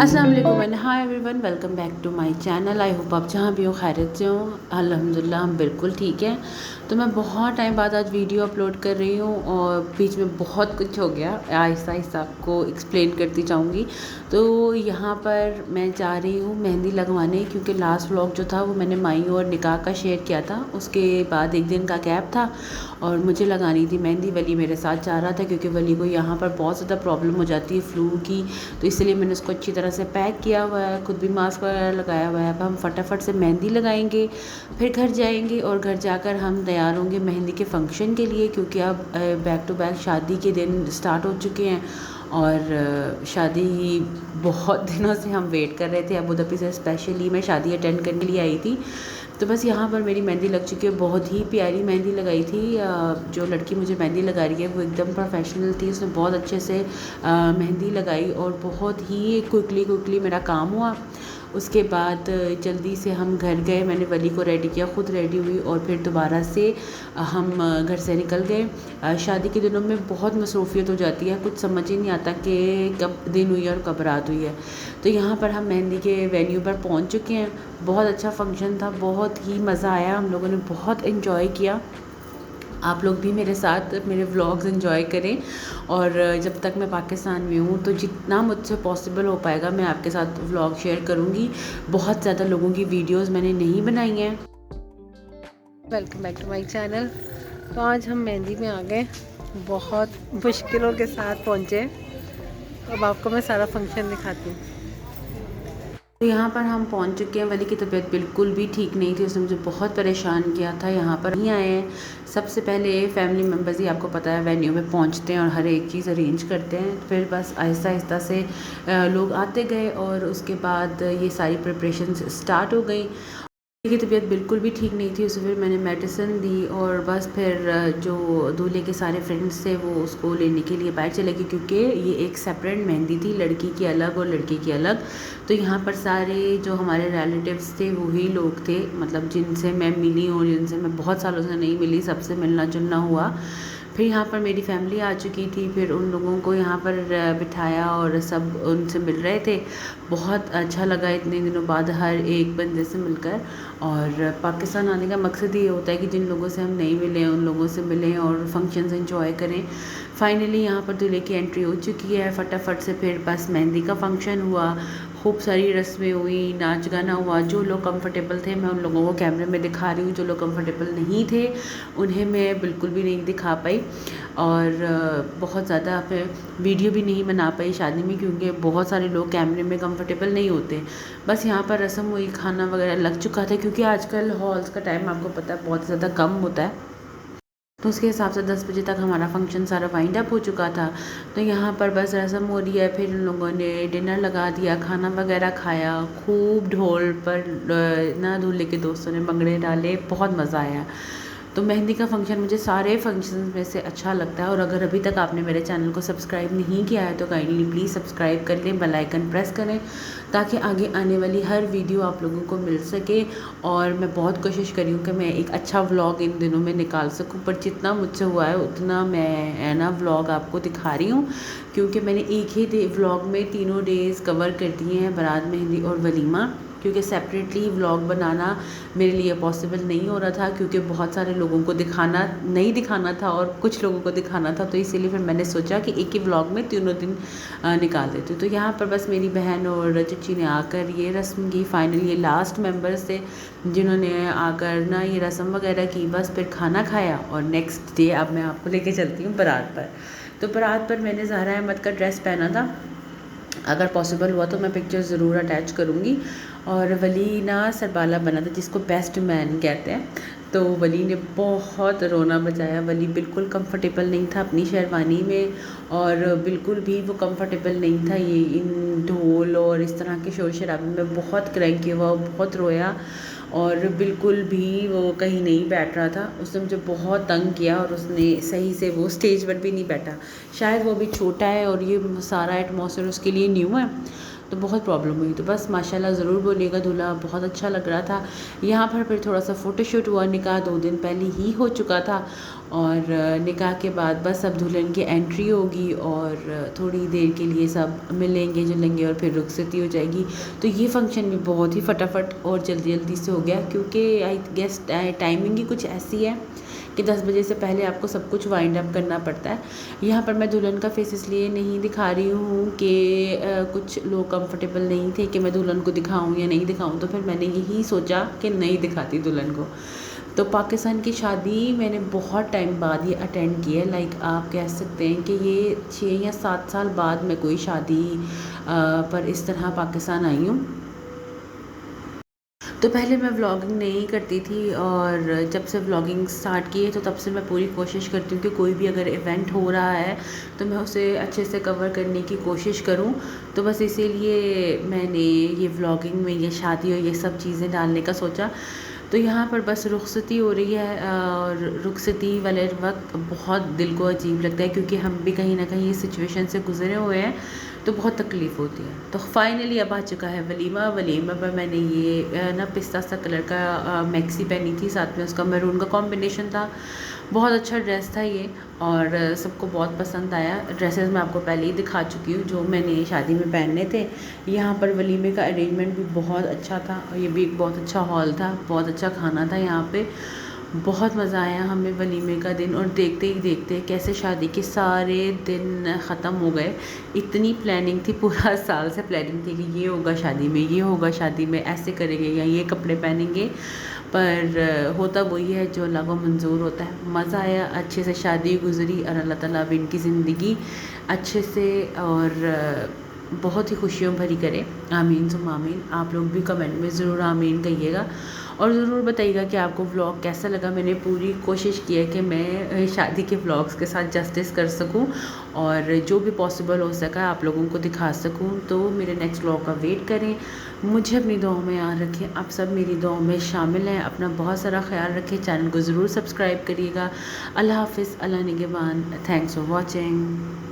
अस्सलाम वालेकुम and hi everyone, welcome back to my channel. I hope आप जहाँ भी हो खैरियत से हो। अल्हम्दुलिल्लाह हम बिल्कुल ठीक हैं। तो मैं बहुत टाइम बाद आज वीडियो अपलोड कर रही हूँ और बीच में बहुत कुछ हो गया, आहिस्ता आहिस्ता आपको एक्सप्लेन करती जाऊँगी। तो यहाँ पर मैं जा रही हूँ मेहंदी लगवाने, क्योंकि लास्ट व्लॉग जो था वो मैंने माई और निकाह का शेयर किया था। उसके बाद एक दिन का गैप था और मुझे लगानी थी मेहंदी। वली मेरे साथ जा रहा था क्योंकि वली को यहाँ पर बहुत ज़्यादा प्रॉब्लम हो जाती है फ्लू की, तो इसलिए मैंने उसको अच्छी तरह से पैक किया हुआ है, खुद भी मास्क वगैरह लगाया हुआ है। अब हम फटाफट से मेहंदी लगाएंगे, फिर घर जाएंगे और घर जाकर हम तैयार होंगे मेहंदी के फंक्शन के लिए, क्योंकि अब बैक टू बैक शादी के दिन स्टार्ट हो चुके हैं और शादी बहुत दिनों से हम वेट कर रहे थे। अबू धाबी से स्पेशली मैं शादी अटेंड करने के लिए आई थी। तो बस यहाँ पर मेरी मेहंदी लग चुकी है। बहुत ही प्यारी मेहंदी लगाई थी। जो लड़की मुझे मेहंदी लगा रही है वो एकदम प्रोफेशनल थी, उसने बहुत अच्छे से मेहंदी लगाई और बहुत ही क्विकली मेरा काम हुआ। उसके बाद जल्दी से हम घर गए, मैंने वली को रेडी किया, ख़ुद रेडी हुई और फिर दोबारा से हम घर से निकल गए। शादी के दिनों में बहुत मसरूफ़ियत हो जाती है, कुछ समझ ही नहीं आता कि कब दिन हुई है और कब रात हुई है। तो यहाँ पर हम मेहंदी के वेन्यू पर पहुँच चुके हैं। बहुत अच्छा फंक्शन था, बहुत ही मज़ा आया, हम लोगों ने बहुत इन्जॉय किया। आप लोग भी मेरे साथ मेरे व्लॉग्स एंजॉय करें और जब तक मैं पाकिस्तान में हूँ तो जितना मुझसे पॉसिबल हो पाएगा मैं आपके साथ व्लॉग शेयर करूँगी। बहुत ज़्यादा लोगों की वीडियोस मैंने नहीं बनाई हैं। Welcome back to my channel. तो आज हम मेहंदी में आ गए, बहुत मुश्किलों के साथ पहुँचे। अब आपको मैं सारा फंक्शन दिखाती हूँ। तो यहाँ पर हम पहुँच चुके हैं। वली की तबीयत बिल्कुल भी ठीक नहीं थी, उसने मुझे बहुत परेशान किया था। यहाँ पर नहीं आए हैं, सबसे पहले फैमिली मेम्बर्स ही आपको पता है वेन्यू में पहुँचते हैं और हर एक चीज़ अरेंज करते हैं। फिर बस आहिस्ता आहिस्ता से लोग आते गए और उसके बाद ये सारी प्रिपरेशंस स्टार्ट हो गई। की तबीयत बिल्कुल भी ठीक नहीं थी, उसे फिर मैंने मेडिसिन दी और बस फिर जो दूल्हे के सारे फ्रेंड्स थे वो उसको लेने के लिए बाहर चले गए, क्योंकि ये एक सेपरेट मेहंदी थी, लड़की की अलग और लड़के की अलग। तो यहाँ पर सारे जो हमारे रिलेटिव्स थे वही लोग थे, मतलब जिनसे मैं मिली और जिनसे मैं बहुत सालों से नहीं मिली, सबसे मिलना जुलना हुआ। फिर यहाँ पर मेरी फैमिली आ चुकी थी, फिर उन लोगों को यहाँ पर बिठाया और सब उनसे मिल रहे थे। बहुत अच्छा लगा इतने दिनों बाद हर एक बंदे से मिलकर। और पाकिस्तान आने का मकसद ये होता है कि जिन लोगों से हम नहीं मिले उन लोगों से मिलें और फंक्शंस एंजॉय करें। फाइनली यहाँ पर दूल्हे की एंट्री हो चुकी है। फटाफट से फिर बस मेहंदी का फंक्शन हुआ, खूब सारी रस्में हुई, नाच गाना हुआ। जो लोग कंफर्टेबल थे मैं उन लोगों को कैमरे में दिखा रही हूँ, जो लोग कंफर्टेबल नहीं थे उन्हें मैं बिल्कुल भी नहीं दिखा पाई और बहुत ज़्यादा फिर वीडियो भी नहीं बना पाई शादी में, क्योंकि बहुत सारे लोग कैमरे में कंफर्टेबल नहीं होते। बस यहाँ पर रस्म हुई, खाना वगैरह लग चुका था, क्योंकि आजकल हॉल्स का टाइम आपको पता है बहुत ज़्यादा कम होता है, तो उसके हिसाब से 10 बजे तक हमारा फंक्शन सारा वाइंड अप हो चुका था। तो यहाँ पर बस रस्म हो रही है, फिर उन लोगों ने डिनर लगा दिया, खाना वगैरह खाया, खूब ढोल पर ना दूल्हे के दोस्तों ने भंगड़े डाले, बहुत मज़ा आया। तो मेहंदी का फ़ंक्शन मुझे सारे फंक्शंस में से अच्छा लगता है। और अगर अभी तक आपने मेरे चैनल को सब्सक्राइब नहीं किया है तो काइंडली प्लीज़ सब्सक्राइब कर लें, बेल आइकन प्रेस करें, ताकि आगे आने वाली हर वीडियो आप लोगों को मिल सके। और मैं बहुत कोशिश करी हूँ कि मैं एक अच्छा व्लॉग इन दिनों में निकाल सकूँ, पर जितना मुझसे हुआ है उतना मैं ना व्लॉग आपको दिखा रही हूँ, क्योंकि मैंने एक ही व्लॉग में तीनों डेज़ कवर कर दिए हैं, बारात, मेहंदी और वलीमा। क्योंकि सेपरेटली व्लॉग बनाना मेरे लिए पॉसिबल नहीं हो रहा था, क्योंकि बहुत सारे लोगों को दिखाना था और कुछ लोगों को दिखाना था, तो इसीलिए फिर मैंने सोचा कि एक ही व्लॉग में तीनों दिन निकाल देती हूँ। तो यहाँ पर बस मेरी बहन और चची ने आकर ये रस्म की। फाइनली ये लास्ट मेंबर्स थे जिन्होंने आकर ना ये रस्म वगैरह की, बस फिर खाना खाया और नेक्स्ट डे अब मैं आपको लेके चलती हूँ बारात पर। तो बारात पर मैंने ज़हरा अहमद का ड्रेस पहना था, अगर पॉसिबल हुआ तो मैं पिक्चर ज़रूर अटैच करूँगी। और वली ना सरबाला बना था, जिसको बेस्ट मैन कहते हैं। तो वली ने बहुत रोना बजाया, वली बिल्कुल कंफर्टेबल नहीं था अपनी शेरवानी में, और बिल्कुल भी वो कंफर्टेबल नहीं था ये इन ढोल और इस तरह के शोर शराबे में। बहुत क्रैंकी हुआ, बहुत रोया और बिल्कुल भी वो कहीं नहीं बैठ रहा था। उसने मुझे बहुत तंग किया और उसने सही से वो स्टेज पर भी नहीं बैठा। शायद वो भी छोटा है और ये सारा एटमॉस्फेयर उसके लिए न्यू है। तो बहुत प्रॉब्लम हुई। तो बस माशाल्लाह ज़रूर बोलिएगा, दूल्हा बहुत अच्छा लग रहा था। यहाँ पर फिर थोड़ा सा फ़ोटोशूट हुआ, निकाह 2 दिन पहले ही हो चुका था और निकाह के बाद बस अब दुल्हन की एंट्री होगी और थोड़ी देर के लिए सब मिलेंगे जुलेंगे और फिर रुखसती हो जाएगी। तो ये फ़ंक्शन भी बहुत ही फटाफट और जल्दी-जल्दी से हो गया, क्योंकि आई गेस टाइमिंग ही कुछ ऐसी है कि 10 बजे से पहले आपको सब कुछ वाइंड अप करना पड़ता है। यहाँ पर मैं दुल्हन का फेस इसलिए नहीं दिखा रही हूँ कि कुछ लोग कंफर्टेबल नहीं थे कि मैं दुल्हन को दिखाऊँ या नहीं दिखाऊँ, तो फिर मैंने यही सोचा कि नहीं दिखाती दुल्हन को। तो पाकिस्तान की शादी मैंने बहुत टाइम बाद ये अटेंड की है, लाइक आप कह सकते हैं कि ये 6 या 7 साल बाद मैं कोई शादी पर इस तरह पाकिस्तान आई हूँ। तो पहले मैं व्लॉगिंग नहीं करती थी और जब से व्लॉगिंग स्टार्ट की है तो तब से मैं पूरी कोशिश करती हूँ कि कोई भी अगर इवेंट हो रहा है तो मैं उसे अच्छे से कवर करने की कोशिश करूँ। तो बस इसीलिए मैंने ये व्लॉगिंग में ये शादी और ये सब चीज़ें डालने का सोचा। तो यहाँ पर बस रुखसती हो रही है और रुखसती वाले वक्त बहुत दिल को अजीब लगता है, क्योंकि हम भी कहीं ना कहीं इस सिचुएशन से गुजरे हुए हैं, तो बहुत तकलीफ़ होती है। तो फाइनली अब आ चुका है वलीमा। वलीमा पर मैंने ये ना पिस्ता सा कलर का मैक्सी पहनी थी, साथ में उसका मैरून का कॉम्बिनेशन था। बहुत अच्छा ड्रेस था ये और सबको बहुत पसंद आया। ड्रेसेस मैं आपको पहले ही दिखा चुकी हूँ जो मैंने शादी में पहने थे। यहाँ पर वलीमे का अरेंजमेंट भी बहुत अच्छा था और ये भी एक बहुत अच्छा हॉल था, बहुत अच्छा खाना था यहाँ पे। बहुत मज़ा आया हमें वलीमे का दिन, और देखते ही देखते कैसे शादी के सारे दिन ख़त्म हो गए। इतनी प्लानिंग थी, पूरा साल से प्लानिंग थी कि ये होगा शादी में, ये होगा शादी में, ऐसे करेंगे या ये कपड़े पहनेंगे, पर होता वही है जो अल्लाह को मंजूर होता है। मज़ा आया, अच्छे से शादी गुजरी और अल्लाह ताला अब इनकी ज़िंदगी अच्छे से और बहुत ही खुशियों भरी करे। आमीन सुम आमीन। आप लोग भी कमेंट में ज़रूर आमीन कहिएगा और ज़रूर बताइएगा कि आपको व्लॉग कैसा लगा। मैंने पूरी कोशिश की है कि मैं शादी के व्लॉग्स के साथ जस्टिस कर सकूं और जो भी पॉसिबल हो सका आप लोगों को दिखा सकूं। तो मेरे नेक्स्ट व्लॉग का वेट करें। मुझे अपनी दुआओं में याद रखें, आप सब मेरी दुआओं में शामिल हैं। अपना बहुत सारा ख्याल रखें, चैनल को ज़रूर सब्सक्राइब करिएगा। अल्लाह हाफ़िज़, अल्लाह निगहबान। Thanks for watching.